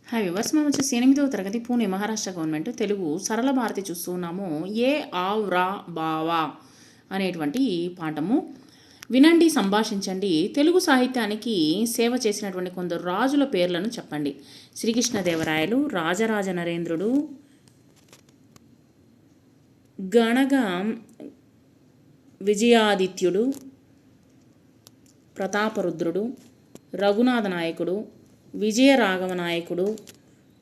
Hi viewers, మేము వచ్చేసి 8వ తరగతి పూణే మహారాష్ట్ర గవర్నమెంట్ తెలుగు సరళ భారతి చూస్తూ ఉన్నాము. ఏ ఆవ్ రా బావా అనేటువంటి పాఠము. వినండి, సంభాషించండి. తెలుగు సాహిత్యానికి సేవ చేసినటువంటి కొందరు రాజుల పేర్లను చెప్పండి. శ్రీకృష్ణదేవరాయలు, రాజరాజ నరేంద్రుడు, గణగ విజయాదిత్యుడు, ప్రతాపరుద్రుడు, రఘునాథ నాయకుడు, విజయరాఘవ నాయకుడు,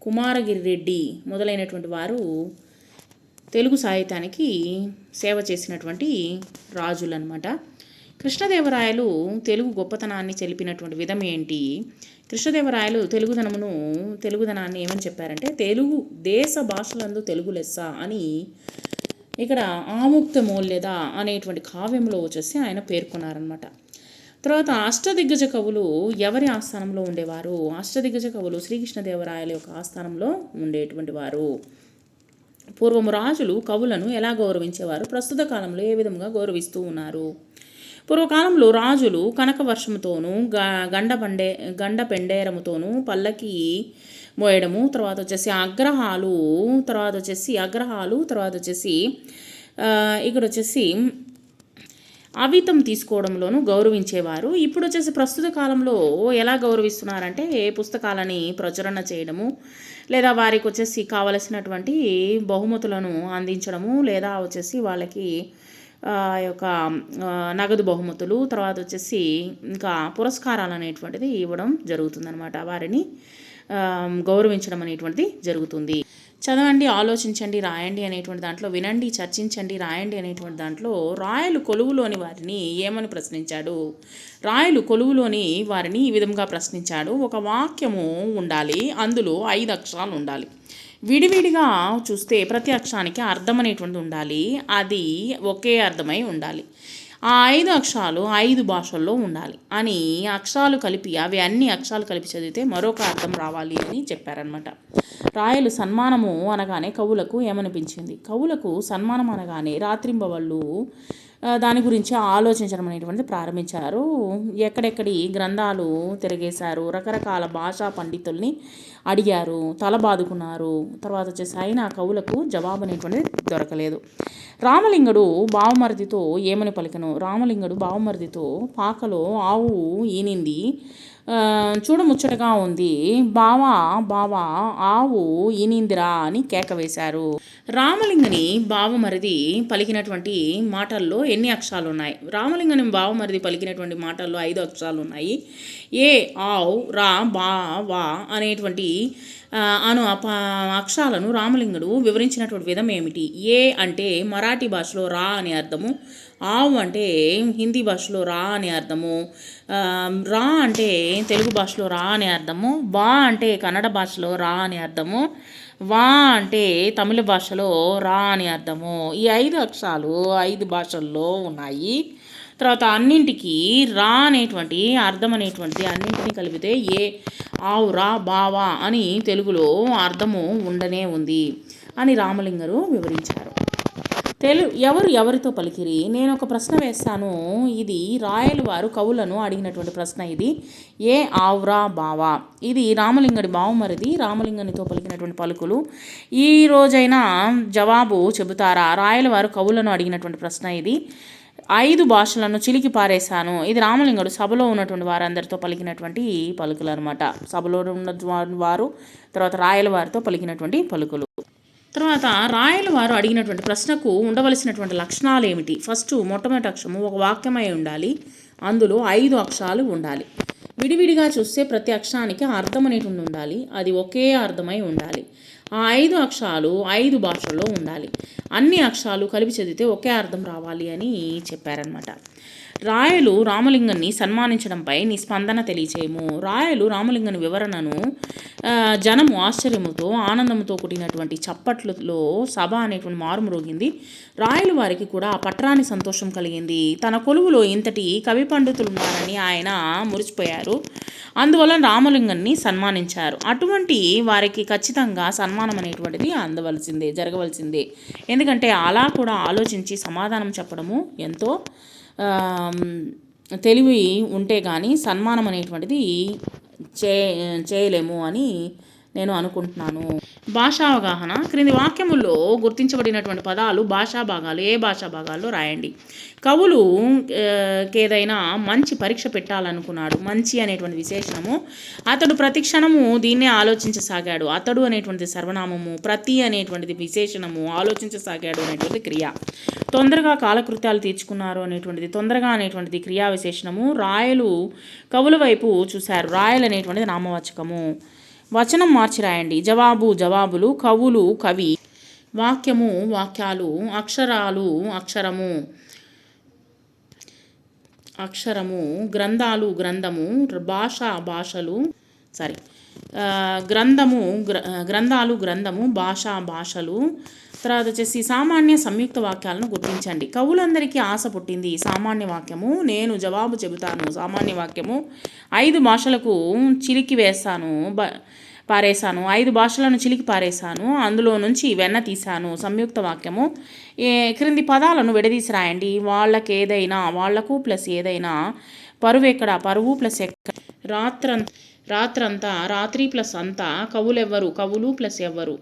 కుమారగిరి రెడ్డి మొదలైనటువంటి వారు తెలుగు సాహిత్యానికి సేవ చేసినటువంటి రాజులు అన్నమాట. కృష్ణదేవరాయలు తెలుగు గొప్పతనాన్ని తెలిపినటువంటి విధం ఏంటి? కృష్ణదేవరాయలు తెలుగుదనాన్ని ఏమని చెప్పారంటే, తెలుగు దేశ భాషలందు తెలుగు లెస్స అని ఇక్కడ ఆముక్తమూల్యద అనేటువంటి కావ్యంలో వచ్చేసి ఆయన పేర్కొన్నారనమాట. తర్వాత అష్టదిగ్గజ కవులు ఎవరి ఆస్థానంలో ఉండేవారు? అష్టదిగ్గజ కవులు శ్రీకృష్ణదేవరాయల యొక్క ఆస్థానంలో ఉండేటువంటి వారు. పూర్వము రాజులు కవులను ఎలా గౌరవించేవారు? ప్రస్తుత కాలంలో ఏ విధంగా గౌరవిస్తూ ఉన్నారు? పూర్వకాలంలో రాజులు కనకవర్షముతోనూ గండ పెండేరముతోనూ పల్లకి మోయడము, తర్వాత వచ్చేసి అగ్రహాలు, తర్వాత వచ్చేసి ఇక్కడ వచ్చేసి అవితం తీసుకోవడంలోనూ గౌరవించేవారు. ఇప్పుడు వచ్చేసి ప్రస్తుత కాలంలో ఎలా గౌరవిస్తున్నారంటే, పుస్తకాలని ప్రచురణ చేయడము, లేదా వారికి వచ్చేసి కావలసినటువంటి బహుమతులను అందించడము, లేదా వచ్చేసి వాళ్ళకి యొక్క నగదు బహుమతులు, తర్వాత వచ్చేసి ఇంకా పురస్కారాలు అనేటువంటిది ఇవ్వడం జరుగుతుందన్నమాట. వారిని గౌరవించడం అనేటువంటిది జరుగుతుంది. చదవండి, ఆలోచించండి, రాయండి అనేటువంటి దాంట్లో, వినండి, చర్చించండి, రాయండి అనేటువంటి దాంట్లో రాయలు కొలువులోని వారిని ఏమని ప్రశ్నించాడు? రాయలు కొలువులోని వారిని ఈ విధంగా ప్రశ్నించాడు. ఒక వాక్యము ఉండాలి, అందులో 5 అక్షరాలు ఉండాలి. విడివిడిగా చూస్తే ప్రతి అక్షరానికి అర్థం అనేటువంటి ఉండాలి, అది ఒకే అర్థమై ఉండాలి. ఆ 5 అక్షరాలు 5 భాషల్లో ఉండాలి అని అక్షరాలు కలిపి, అన్ని అక్షరాలు కలిపి చదివితే మరొక అర్థం రావాలి అని చెప్పారనమాట. రాయలు సన్మానము అనగానే కవులకు ఏమనిపించింది? కవులకు సన్మానం అనగానే రాత్రింబవళ్ళు దాని గురించి ఆలోచించడం అనేటువంటిది ప్రారంభించారు. ఎక్కడెక్కడి గ్రంథాలు తిరిగేశారు, రకరకాల భాషా పండితుల్ని అడిగారు, తల బాదుకున్నారు. తర్వాత వచ్చేసి అయినా కవులకు జవాబు అనేటువంటిది దొరకలేదు. రామలింగుడు బావమరిదితో ఏమని పలికను? రామలింగుడు బావమరిదితో పాకలో ఆవు ఈనింది, చూడముచ్చటగా ఉంది, బావా ఆవు ఈనిందిరా అని కేక వేశారు. రామలింగని బావమరిది పలికినటువంటి మాటల్లో ఎన్ని అక్షరాలు ఉన్నాయి? రామలింగని బావమరిది పలికినటువంటి మాటల్లో 5 అక్షరాలు ఉన్నాయి. ఏ ఆవ్ రా బా వా అనేటువంటి అక్షరాలను రామలింగుడు వివరించినటువంటి విధం ఏమిటి? ఏ అంటే మరాఠీ భాషలో రా అని అర్థము, ఆవు అంటే హిందీ భాషలో రా అని అర్థము, రా అంటే తెలుగు భాషలో రా అని అర్థము, వా అంటే కన్నడ భాషలో రా అని అర్థము, వా అంటే తమిళ భాషలో రా అని అర్థము. ఈ 5 అక్షరాలు 5 భాషల్లో ఉన్నాయి. తర్వాత అన్నింటికి రా అనేటువంటి అర్థం అనేటువంటిది అన్నింటినీ కలిపితే ఏ ఆవు రా బావా అని తెలుగులో అర్థము ఉండనే ఉంది అని రామలింగరు వివరించారు. ఎవరితో పలికిరి? నేను ఒక ప్రశ్న వేస్తాను. ఇది రాయలు వారు కవులను అడిగినటువంటి ప్రశ్న. ఇది ఏ ఆవ్రా బావా, ఇది రామలింగడి బావమరిది రామలింగనితో పలికినటువంటి పలుకులు. ఈ రోజైనా జవాబు చెబుతారా? రాయల వారు కవులను అడిగినటువంటి ప్రశ్న ఇది. 5 భాషలను చిలికి పారేశాను. ఇది రామలింగుడు సభలో ఉన్నటువంటి వారందరితో పలికినటువంటి పలుకులు అనమాట. సభలో ఉన్న వారు, తర్వాత రాయల వారితో పలికినటువంటి పలుకులు. తర్వాత రాయల వారు అడిగినటువంటి ప్రశ్నకు ఉండవలసినటువంటి లక్షణాలు ఏమిటి? మొట్టమొదటి అక్షరము ఒక వాక్యమై ఉండాలి, అందులో 5 అక్షరాలు ఉండాలి. విడివిడిగా చూస్తే ప్రతి అక్షరానికి అర్థం అనేటువంటి ఉండాలి, అది ఒకే అర్థమై ఉండాలి. ఆ 5 అక్షరాలు 5 భాషల్లో ఉండాలి. అన్ని అక్షరాలు కలిపి చదివితే ఒకే అర్థం రావాలి అని చెప్పారనమాట. రాయలు రామలింగన్ని సన్మానించడంపై నీ స్పందన తెలియచేయము. రాయలు రామలింగని వివరణను జనము ఆశ్చర్యముతో ఆనందంతో కూడినటువంటి చప్పట్లలో సభ అనేటువంటి మారుమ్రోగింది. రాయలు వారికి కూడా పట్రాని సంతోషం కలిగింది. తన కొలువులో ఇంతటి కవి పండితులు ఉన్నారని ఆయన మురిసిపోయారు. అందువల్ల రామలింగన్ని సన్మానించారు. అటువంటి వారికి ఖచ్చితంగా సన్మానం అనేటువంటిది జరగవలసిందే. ఎందుకంటే అలా కూడా ఆలోచించి సమాధానం చెప్పడము ఎంతో తెలివి ఉంటే కానీ సన్మానం అనేటువంటిది చేయలేము అని నేను అనుకుంటున్నాను. భాషా అవగాహన. క్రింది వాక్యముల్లో గుర్తించబడినటువంటి పదాలు భాషా భాగాలు ఏ భాషా భాగాల్లో రాయండి. కవులు ఏదైనా మంచి పరీక్ష పెట్టాలనుకున్నాడు. మంచి అనేటువంటి విశేషణము. అతడు ప్రతి క్షణము దీన్నే ఆలోచించసాగాడు. అతడు అనేటువంటిది సర్వనామము, ప్రతి అనేటువంటిది విశేషణము, ఆలోచించసాగాడు అనేటువంటి క్రియ. తొందరగా కాలకృత్యాలు తీర్చుకున్నారు అనేటువంటిది తొందరగా అనేటువంటిది క్రియా విశేషణము. రాయలు కవుల వైపు చూశారు. రాయలు అనేటువంటిది నామవాచకము. వచనం మార్చి రాయండి. జవాబు జవాబులు, కవులు కవి, వాక్యము వాక్యాలు, అక్షరాలు అక్షరము అక్షరము, గ్రంథాలు గ్రంథము, భాష భాషలు గ్రంథాలు గ్రంథము, భాష భాషలు. తర్వాత వచ్చేసి సామాన్య సంయుక్త వాక్యాలను గుర్తించండి. కవులందరికీ ఆశ పుట్టింది. సామాన్య వాక్యము. నేను జవాబు చెబుతాను. సామాన్య వాక్యము. 5 భాషలకు చిలికి వేస్తాను పారేశాను. 5 భాషలను చిలికి పారేశాను. అందులో నుంచి వెన్న తీశాను. సంయుక్త వాక్యము. క్రింది పదాలను విడదీసి రాయండి. వాళ్లకు ప్లస్ ఏదైనా. పరువు ఎక్కడ, పరువు ప్లస్ ఎక్కడ. రాత్రంతా, రాత్రి ప్లస్ అంతా. కవులెవ్వరు, కవులు ప్లస్ ఎవ్వరు.